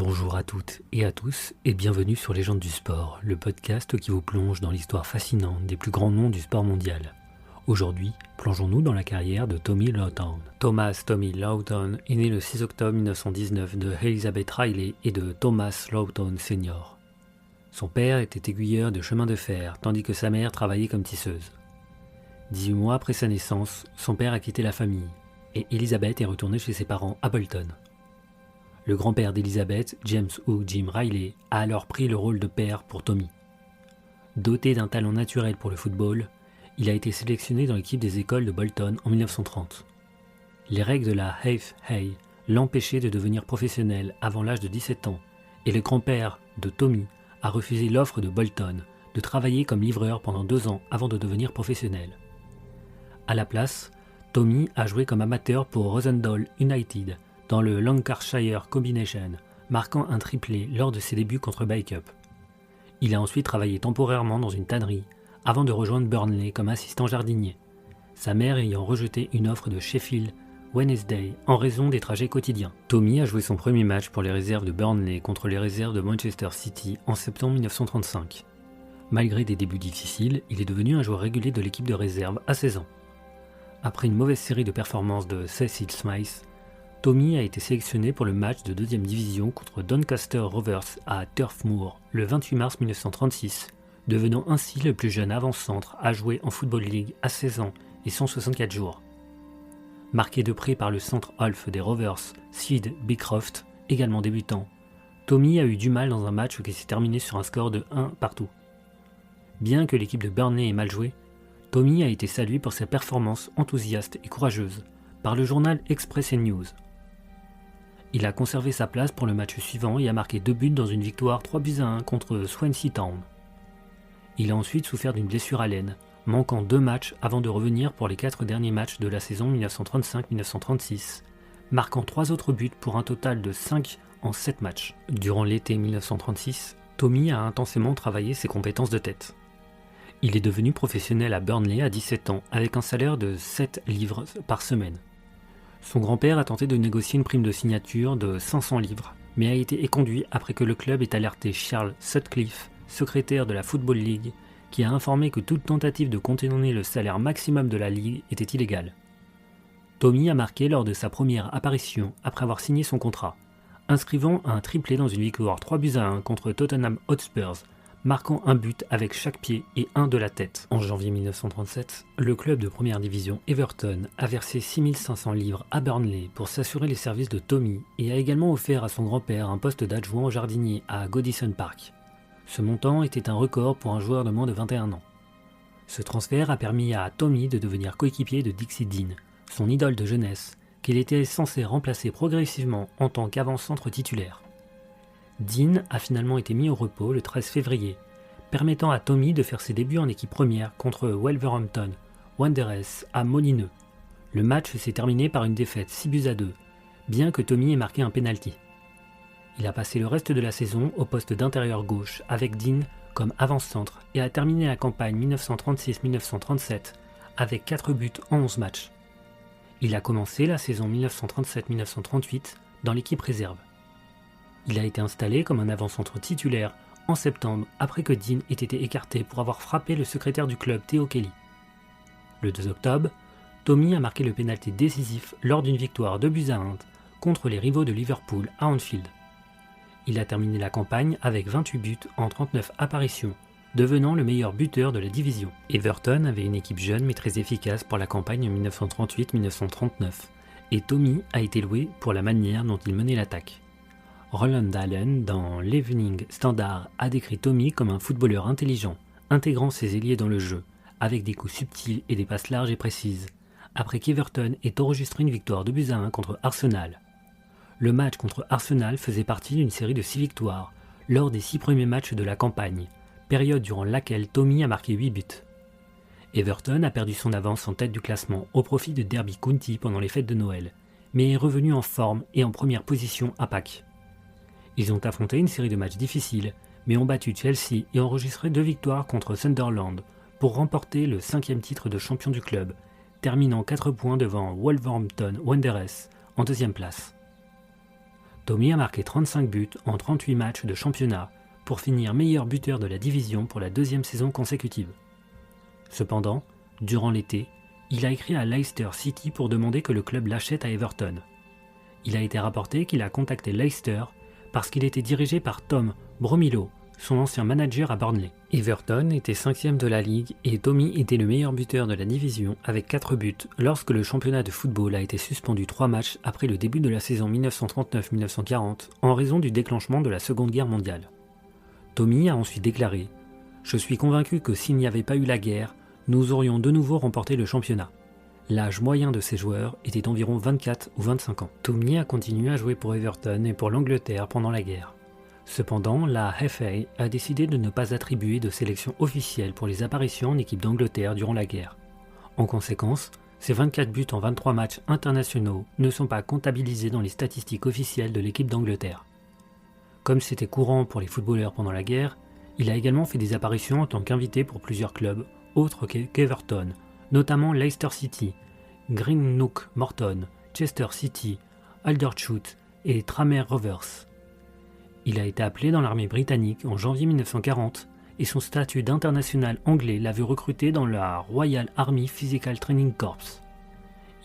Bonjour à toutes et à tous et bienvenue sur Légendes du sport, le podcast qui vous plonge dans l'histoire fascinante des plus grands noms du sport mondial. Aujourd'hui, plongeons-nous dans la carrière de Tommy Lawton. Thomas Tommy Lawton est né le 6 octobre 1919 de Elizabeth Riley et de Thomas Lawton Sr. Son père était aiguilleur de chemin de fer, tandis que sa mère travaillait comme tisseuse. 18 mois après sa naissance, son père a quitté la famille, et Elizabeth est retournée chez ses parents à Bolton. Le grand-père d'Elizabeth, James ou Jim Riley, a alors pris le rôle de père pour Tommy. Doté d'un talent naturel pour le football, il a été sélectionné dans l'équipe des écoles de Bolton en 1930. Les règles de la HFA l'empêchaient de devenir professionnel avant l'âge de 17 ans, et le grand-père de Tommy a refusé l'offre de Bolton de travailler comme livreur pendant 2 ans avant de devenir professionnel. À la place, Tommy a joué comme amateur pour Rosendale United dans le Lancashire Combination, marquant un triplé lors de ses débuts contre Bacup. Il a ensuite travaillé temporairement dans une tannerie avant de rejoindre Burnley comme assistant jardinier, sa mère ayant rejeté une offre de Sheffield Wednesday en raison des trajets quotidiens. Tommy a joué son premier match pour les réserves de Burnley contre les réserves de Manchester City en septembre 1935. Malgré des débuts difficiles, il est devenu un joueur régulier de l'équipe de réserve à 16 ans. Après une mauvaise série de performances de Cecil Smythe, Tommy a été sélectionné pour le match de 2e division contre Doncaster Rovers à Turf Moor le 28 mars 1936, devenant ainsi le plus jeune avant-centre à jouer en Football League à 16 ans et 164 jours. Marqué de près par le centre half des Rovers, Sid Beecroft, également débutant, Tommy a eu du mal dans un match qui s'est terminé sur un score de 1-1. Bien que l'équipe de Burnley ait mal joué, Tommy a été salué pour sa performance enthousiaste et courageuse par le journal Express News. Il a conservé sa place pour le match suivant et a marqué 2 buts dans une victoire 3-1 contre Swansea Town. Il a ensuite souffert d'une blessure à l'aine, manquant 2 matchs avant de revenir pour les 4 derniers matchs de la saison 1935-1936, marquant 3 autres buts pour un total de 5 en 7 matchs. Durant l'été 1936, Tommy a intensément travaillé ses compétences de tête. Il est devenu professionnel à Burnley à 17 ans avec un salaire de 7 livres par semaine. Son grand-père a tenté de négocier une prime de signature de 500 livres, mais a été éconduit après que le club ait alerté Charles Sutcliffe, secrétaire de la Football League, qui a informé que toute tentative de contourner le salaire maximum de la Ligue était illégale. Tommy a marqué lors de sa première apparition après avoir signé son contrat, inscrivant un triplé dans une victoire 3-1 contre Tottenham Hotspurs, marquant un but avec chaque pied et un de la tête. En janvier 1937, le club de première division Everton a versé 6500 livres à Burnley pour s'assurer les services de Tommy et a également offert à son grand-père un poste d'adjoint au jardinier à Goodison Park. Ce montant était un record pour un joueur de moins de 21 ans. Ce transfert a permis à Tommy de devenir coéquipier de Dixie Dean, son idole de jeunesse, qu'il était censé remplacer progressivement en tant qu'avant-centre titulaire. Dean a finalement été mis au repos le 13 février, permettant à Tommy de faire ses débuts en équipe première contre Wolverhampton Wanderers à Molineux. Le match s'est terminé par une défaite 6-2, bien que Tommy ait marqué un penalty. Il a passé le reste de la saison au poste d'intérieur gauche avec Dean comme avant-centre et a terminé la campagne 1936-1937 avec 4 buts en 11 matchs. Il a commencé la saison 1937-1938 dans l'équipe réserve. Il a été installé comme un avant-centre titulaire en septembre après que Dean ait été écarté pour avoir frappé le secrétaire du club Theo Kelly. Le 2 octobre, Tommy a marqué le pénalty décisif lors d'une victoire 2-1 contre les rivaux de Liverpool à Anfield. Il a terminé la campagne avec 28 buts en 39 apparitions, devenant le meilleur buteur de la division. Everton avait une équipe jeune mais très efficace pour la campagne 1938-1939 et Tommy a été loué pour la manière dont il menait l'attaque. Roland Allen, dans l'Evening Standard, a décrit Tommy comme un footballeur intelligent, intégrant ses ailiers dans le jeu, avec des coups subtils et des passes larges et précises, après qu'Everton ait enregistré une victoire 2-1 contre Arsenal. Le match contre Arsenal faisait partie d'une série de 6 victoires, lors des 6 premiers matchs de la campagne, période durant laquelle Tommy a marqué 8 buts. Everton a perdu son avance en tête du classement au profit de Derby County pendant les fêtes de Noël, mais est revenu en forme et en première position à Pâques. Ils ont affronté une série de matchs difficiles, mais ont battu Chelsea et enregistré 2 victoires contre Sunderland pour remporter le 5e titre de champion du club, terminant 4 points devant Wolverhampton Wanderers en 2e place. Tommy a marqué 35 buts en 38 matchs de championnat pour finir meilleur buteur de la division pour la deuxième saison consécutive. Cependant, durant l'été, il a écrit à Leicester City pour demander que le club l'achète à Everton. Il a été rapporté qu'il a contacté Leicester parce qu'il était dirigé par Tom Bromilo, son ancien manager à Burnley. Everton était 5e de la ligue et Tommy était le meilleur buteur de la division avec 4 buts lorsque le championnat de football a été suspendu 3 matchs après le début de la saison 1939-1940 en raison du déclenchement de la Seconde Guerre mondiale. Tommy a ensuite déclaré « Je suis convaincu que s'il n'y avait pas eu la guerre, nous aurions de nouveau remporté le championnat. » L'âge moyen de ces joueurs était d'environ 24 ou 25 ans. Tommy a continué à jouer pour Everton et pour l'Angleterre pendant la guerre. Cependant, la FA a décidé de ne pas attribuer de sélection officielle pour les apparitions en équipe d'Angleterre durant la guerre. En conséquence, ces 24 buts en 23 matchs internationaux ne sont pas comptabilisés dans les statistiques officielles de l'équipe d'Angleterre. Comme c'était courant pour les footballeurs pendant la guerre, il a également fait des apparitions en tant qu'invité pour plusieurs clubs autres qu'Everton, notamment Leicester City, Greenock Morton, Chester City, Aldershot et Tranmere Rovers. Il a été appelé dans l'armée britannique en janvier 1940 et son statut d'international anglais l'a vu recruter dans la Royal Army Physical Training Corps.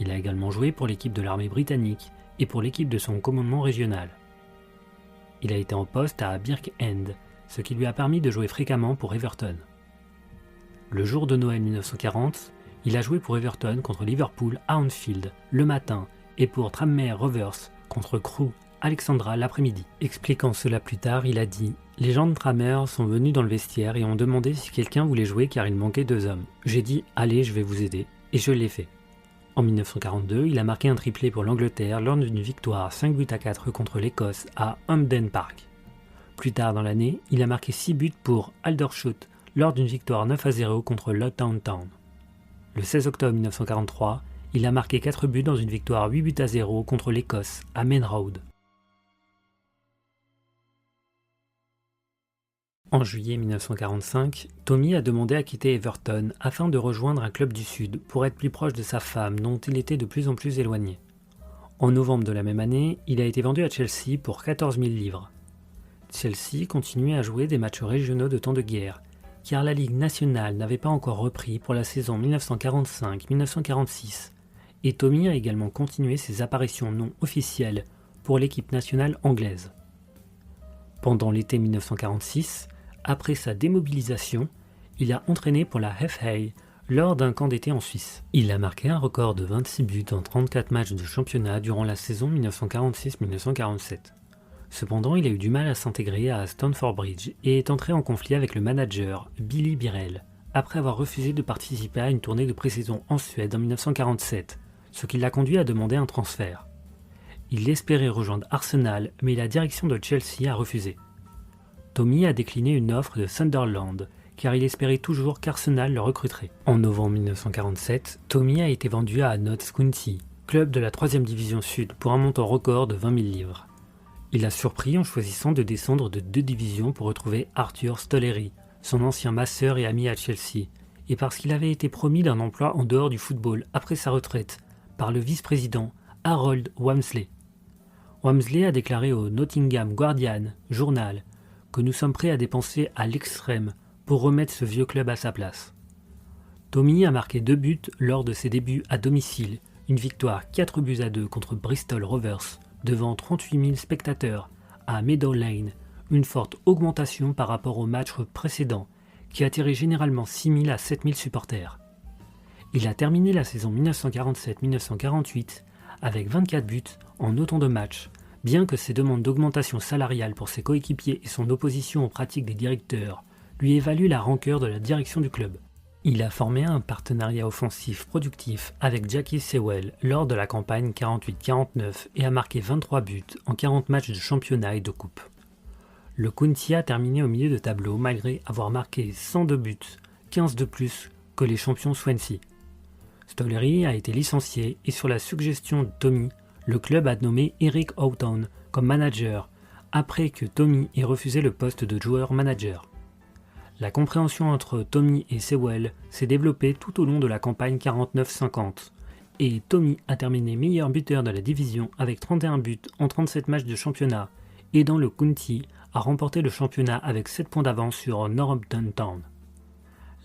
Il a également joué pour l'équipe de l'armée britannique et pour l'équipe de son commandement régional. Il a été en poste à Birkend, ce qui lui a permis de jouer fréquemment pour Everton. Le jour de Noël 1940, il a joué pour Everton contre Liverpool à Anfield le matin et pour Tranmere Rovers contre Crewe Alexandra l'après-midi. Expliquant cela plus tard, il a dit « Les gens de Tranmere sont venus dans le vestiaire et ont demandé si quelqu'un voulait jouer car il manquait 2 hommes. J'ai dit « Allez, je vais vous aider » et je l'ai fait. » En 1942, il a marqué un triplé pour l'Angleterre lors d'une victoire 5-4 contre l'Écosse à Hampden Park. Plus tard dans l'année, il a marqué 6 buts pour Aldershot lors d'une victoire 9-0 contre Luton Town. Le 16 octobre 1943, il a marqué 4 buts dans une victoire 8-0 contre l'Écosse à Main Road. En juillet 1945, Tommy a demandé à quitter Everton afin de rejoindre un club du Sud pour être plus proche de sa femme dont il était de plus en plus éloigné. En novembre de la même année, il a été vendu à Chelsea pour 14 000 livres. Chelsea continuait à jouer des matchs régionaux de temps de guerre, car la Ligue nationale n'avait pas encore repris pour la saison 1945-1946, et Tommy a également continué ses apparitions non officielles pour l'équipe nationale anglaise. Pendant l'été 1946, après sa démobilisation, il a entraîné pour la FA lors d'un camp d'été en Suisse. Il a marqué un record de 26 buts en 34 matchs de championnat durant la saison 1946-1947. Cependant, il a eu du mal à s'intégrer à Stamford Bridge et est entré en conflit avec le manager Billy Birrell après avoir refusé de participer à une tournée de pré-saison en Suède en 1947, ce qui l'a conduit à demander un transfert. Il espérait rejoindre Arsenal, mais la direction de Chelsea a refusé. Tommy a décliné une offre de Sunderland, car il espérait toujours qu'Arsenal le recruterait. En novembre 1947, Tommy a été vendu à Notts County, club de la 3e division sud, pour un montant record de 20 000 livres. Il a surpris en choisissant de descendre de 2 divisions pour retrouver Arthur Stollery, son ancien masseur et ami à Chelsea, et parce qu'il avait été promis d'un emploi en dehors du football après sa retraite, par le vice-président Harold Walmsley. Walmsley a déclaré au Nottingham Guardian journal que nous sommes prêts à dépenser à l'extrême pour remettre ce vieux club à sa place. Tommy a marqué 2 buts lors de ses débuts à domicile, une victoire 4-2 contre Bristol Rovers devant 38 000 spectateurs à Meadow Lane, une forte augmentation par rapport au match précédent qui attirait généralement 6 000 à 7 000 supporters. Il a terminé la saison 1947-1948 avec 24 buts en autant de matchs, bien que ses demandes d'augmentation salariale pour ses coéquipiers et son opposition aux pratiques des directeurs lui aient valu la rancœur de la direction du club. Il a formé un partenariat offensif productif avec Jackie Sewell lors de la campagne 48-49 et a marqué 23 buts en 40 matchs de championnat et de coupe. Le County a terminé au milieu de tableau malgré avoir marqué 102 buts, 15 de plus que les champions Swansea. Stollery a été licencié et sur la suggestion de Tommy, le club a nommé Eric Houghton comme manager après que Tommy ait refusé le poste de joueur-manager. La compréhension entre Tommy et Sewell s'est développée tout au long de la campagne 49-50 et Tommy a terminé meilleur buteur de la division avec 31 buts en 37 matchs de championnat, aidant le County à remporter le championnat avec 7 points d'avance sur Northampton Town.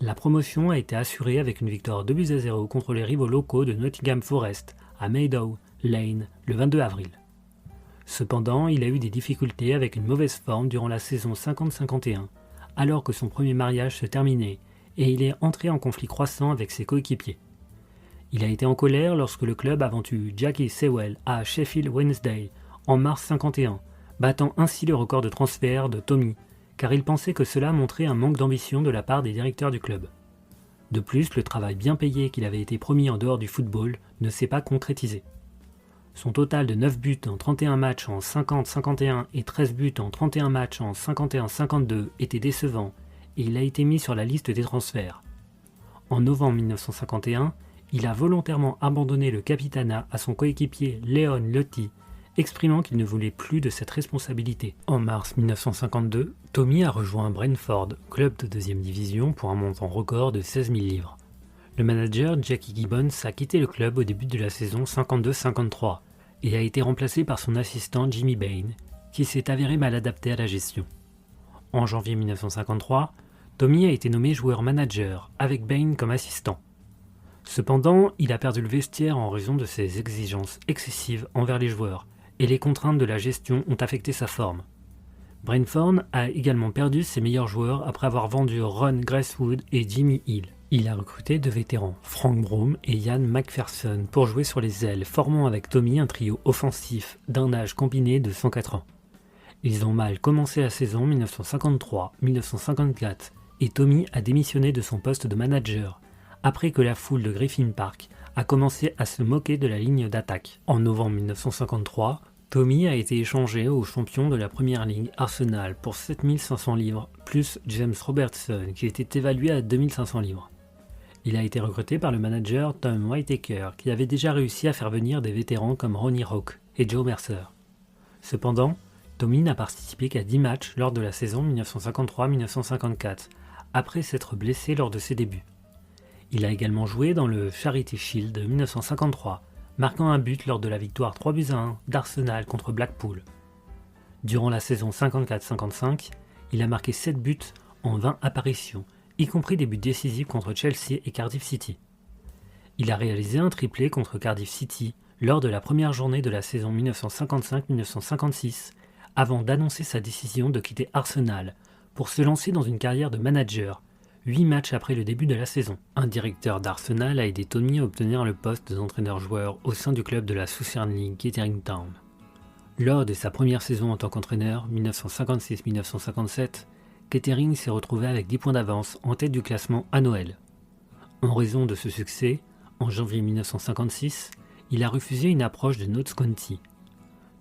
La promotion a été assurée avec une victoire 2-0 contre les rivaux locaux de Nottingham Forest à Meadow Lane le 22 avril. Cependant, il a eu des difficultés avec une mauvaise forme durant la saison 50-51, alors que son premier mariage se terminait et il est entré en conflit croissant avec ses coéquipiers. Il a été en colère lorsque le club a vendu Jackie Sewell à Sheffield Wednesday en mars 51, battant ainsi le record de transfert de Tommy, car il pensait que cela montrait un manque d'ambition de la part des directeurs du club. De plus, le travail bien payé qu'il avait été promis en dehors du football ne s'est pas concrétisé. Son total de 9 buts en 31 matchs en 50-51 et 13 buts en 31 matchs en 51-52 était décevant et il a été mis sur la liste des transferts. En novembre 1951, il a volontairement abandonné le capitanat à son coéquipier Leon Lottie, exprimant qu'il ne voulait plus de cette responsabilité. En mars 1952, Tommy a rejoint Brentford, club de 2e division, pour un montant record de 16 000 livres. Le manager Jackie Gibbons a quitté le club au début de la saison 52-53 et a été remplacé par son assistant Jimmy Bain, qui s'est avéré mal adapté à la gestion. En janvier 1953, Tommy a été nommé joueur-manager, avec Bain comme assistant. Cependant, il a perdu le vestiaire en raison de ses exigences excessives envers les joueurs, et les contraintes de la gestion ont affecté sa forme. Brentford a également perdu ses meilleurs joueurs après avoir vendu Ron Gracewood et Jimmy Hill. Il a recruté 2 vétérans, Frank Broom et Ian McPherson, pour jouer sur les ailes, formant avec Tommy un trio offensif d'un âge combiné de 104 ans. Ils ont mal commencé la saison 1953-1954 et Tommy a démissionné de son poste de manager, après que la foule de Griffin Park a commencé à se moquer de la ligne d'attaque. En novembre 1953, Tommy a été échangé au champion de la Première Ligue Arsenal pour 7 500 livres, plus James Robertson qui était évalué à 2 500 livres. Il a été recruté par le manager Tom Whitaker qui avait déjà réussi à faire venir des vétérans comme Ronnie Hawk et Joe Mercer. Cependant, Tommy n'a participé qu'à 10 matchs lors de la saison 1953-1954, après s'être blessé lors de ses débuts. Il a également joué dans le Charity Shield de 1953, marquant un but lors de la victoire 3-1 d'Arsenal contre Blackpool. Durant la saison 54-55, il a marqué 7 buts en 20 apparitions, y compris des buts décisifs contre Chelsea et Cardiff City. Il a réalisé un triplé contre Cardiff City lors de la première journée de la saison 1955-1956, avant d'annoncer sa décision de quitter Arsenal pour se lancer dans une carrière de manager, 8 matchs après le début de la saison. Un directeur d'Arsenal a aidé Tommy à obtenir le poste d'entraîneur-joueur au sein du club de la Southern League Kettering Town. Lors de sa première saison en tant qu'entraîneur, 1956-1957, Kettering s'est retrouvé avec 10 points d'avance en tête du classement à Noël. En raison de ce succès, en janvier 1956, il a refusé une approche de Notts County.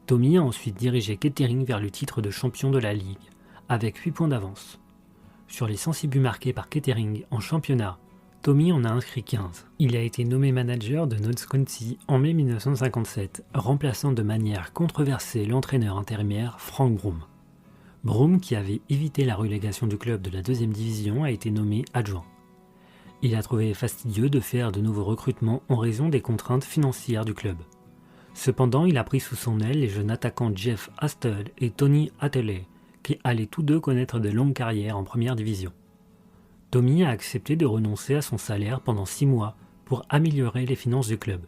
Tommy a ensuite dirigé Kettering vers le titre de champion de la Ligue, avec 8 points d'avance. Sur les 106 buts marqués par Kettering en championnat, Tommy en a inscrit 15. Il a été nommé manager de Notts County en mai 1957, remplaçant de manière controversée l'entraîneur intérimaire Frank Broom. Broom, qui avait évité la relégation du club de la 2e division, a été nommé adjoint. Il a trouvé fastidieux de faire de nouveaux recrutements en raison des contraintes financières du club. Cependant, il a pris sous son aile les jeunes attaquants Jeff Astle et Tony Atterley, qui allaient tous deux connaître de longues carrières en première division. Tommy a accepté de renoncer à son salaire pendant 6 mois pour améliorer les finances du club.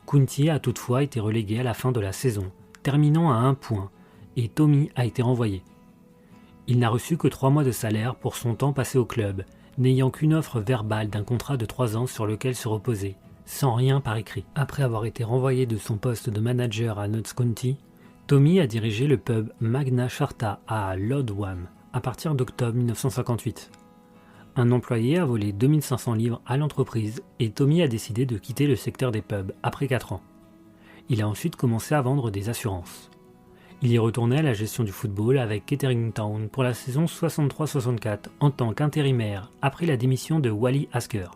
County a toutefois été relégué à la fin de la saison, terminant à 1 point, et Tommy a été renvoyé. Il n'a reçu que 3 mois de salaire pour son temps passé au club, n'ayant qu'une offre verbale d'un contrat de 3 ans sur lequel se reposer, sans rien par écrit. Après avoir été renvoyé de son poste de manager à Notts County, Tommy a dirigé le pub Magna Charta à Lodwam à partir d'octobre 1958. Un employé a volé 2500 livres à l'entreprise et Tommy a décidé de quitter le secteur des pubs après 4 ans. Il a ensuite commencé à vendre des assurances. Il y retournait à la gestion du football avec Kettering Town pour la saison 63-64 en tant qu'intérimaire après la démission de Wally Asker.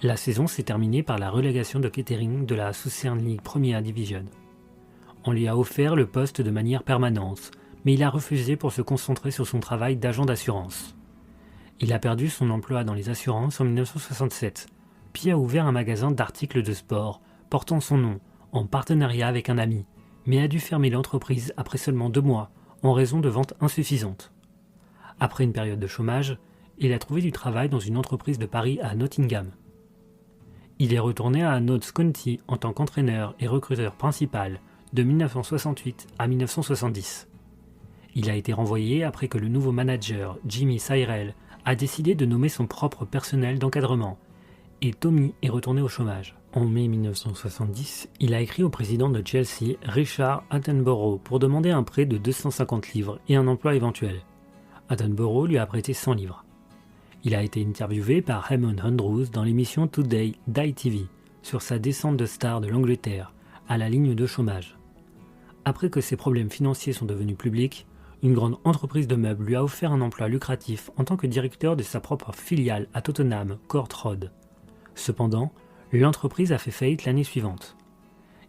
La saison s'est terminée par la relégation de Kettering de la Southern League Premier Division. On lui a offert le poste de manière permanente, mais il a refusé pour se concentrer sur son travail d'agent d'assurance. Il a perdu son emploi dans les assurances en 1967, puis a ouvert un magasin d'articles de sport portant son nom, en partenariat avec un ami, mais a dû fermer l'entreprise après seulement 2 mois, en raison de ventes insuffisantes. Après une période de chômage, il a trouvé du travail dans une entreprise de Paris à Nottingham. Il est retourné à Notts County en tant qu'entraîneur et recruteur principal de 1968 à 1970. Il a été renvoyé après que le nouveau manager, Jimmy Cyrell, a décidé de nommer son propre personnel d'encadrement, et Tommy est retourné au chômage. En mai 1970, il a écrit au président de Chelsea, Richard Attenborough, pour demander un prêt de 250 livres et un emploi éventuel. Attenborough lui a prêté 100 livres. Il a été interviewé par Raymond Andrews dans l'émission Today d'ITV sur sa descente de star de l'Angleterre à la ligne de chômage. Après que ses problèmes financiers sont devenus publics, une grande entreprise de meubles lui a offert un emploi lucratif en tant que directeur de sa propre filiale à Tottenham Court Road. Cependant, l'entreprise a fait faillite l'année suivante.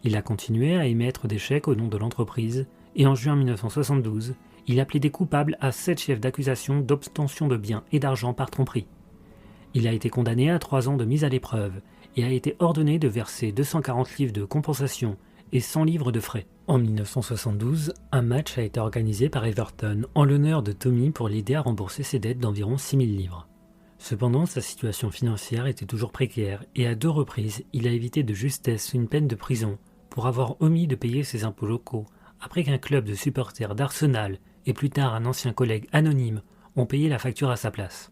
Il a continué à émettre des chèques au nom de l'entreprise et en juin 1972, il a plaidé coupable à 7 chefs d'accusation d'obtention de biens et d'argent par tromperie. Il a été condamné à 3 ans de mise à l'épreuve et a été ordonné de verser 240 livres de compensation et 100 livres de frais. En 1972, un match a été organisé par Everton en l'honneur de Tommy pour l'aider à rembourser ses dettes d'environ 6 000 livres. Cependant, sa situation financière était toujours précaire et à 2 reprises, il a évité de justesse une peine de prison pour avoir omis de payer ses impôts locaux après qu'un club de supporters d'Arsenal et plus tard un ancien collègue anonyme ont payé la facture à sa place.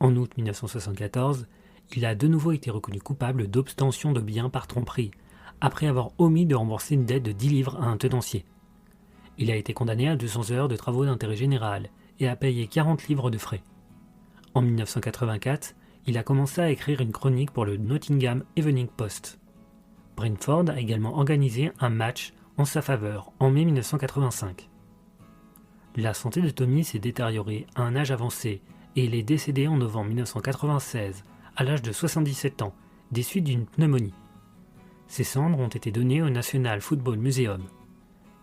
En août 1974, il a de nouveau été reconnu coupable d'obtention de biens par tromperie, après avoir omis de rembourser une dette de 10 livres à un tenancier. Il a été condamné à 200 heures de travaux d'intérêt général et a payé 40 livres de frais. En 1984, il a commencé à écrire une chronique pour le Nottingham Evening Post. Brentford a également organisé un match en sa faveur en mai 1985. La santé de Tommy s'est détériorée à un âge avancé et il est décédé en novembre 1996 à l'âge de 77 ans des suites d'une pneumonie. Ses cendres ont été données au National Football Museum.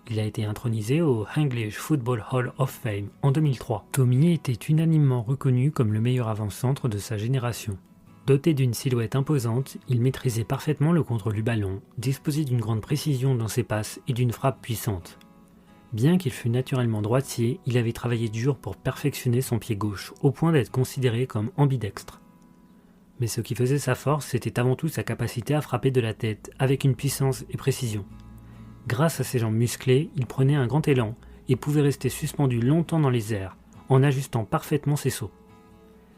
Il a été intronisé au English Football Hall of Fame en 2003. Tommy était unanimement reconnu comme le meilleur avant-centre de sa génération. Doté d'une silhouette imposante, il maîtrisait parfaitement le contrôle du ballon, disposait d'une grande précision dans ses passes et d'une frappe puissante. Bien qu'il fût naturellement droitier, il avait travaillé dur pour perfectionner son pied gauche, au point d'être considéré comme ambidextre. Mais ce qui faisait sa force, c'était avant tout sa capacité à frapper de la tête, avec une puissance et précision. Grâce à ses jambes musclées, il prenait un grand élan et pouvait rester suspendu longtemps dans les airs, en ajustant parfaitement ses sauts.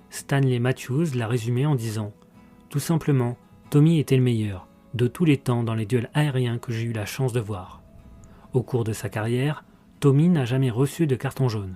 Stanley Matthews l'a résumé en disant « Tout simplement, Tommy était le meilleur, de tous les temps dans les duels aériens que j'ai eu la chance de voir. » Au cours de sa carrière, Tommy n'a jamais reçu de carton jaune.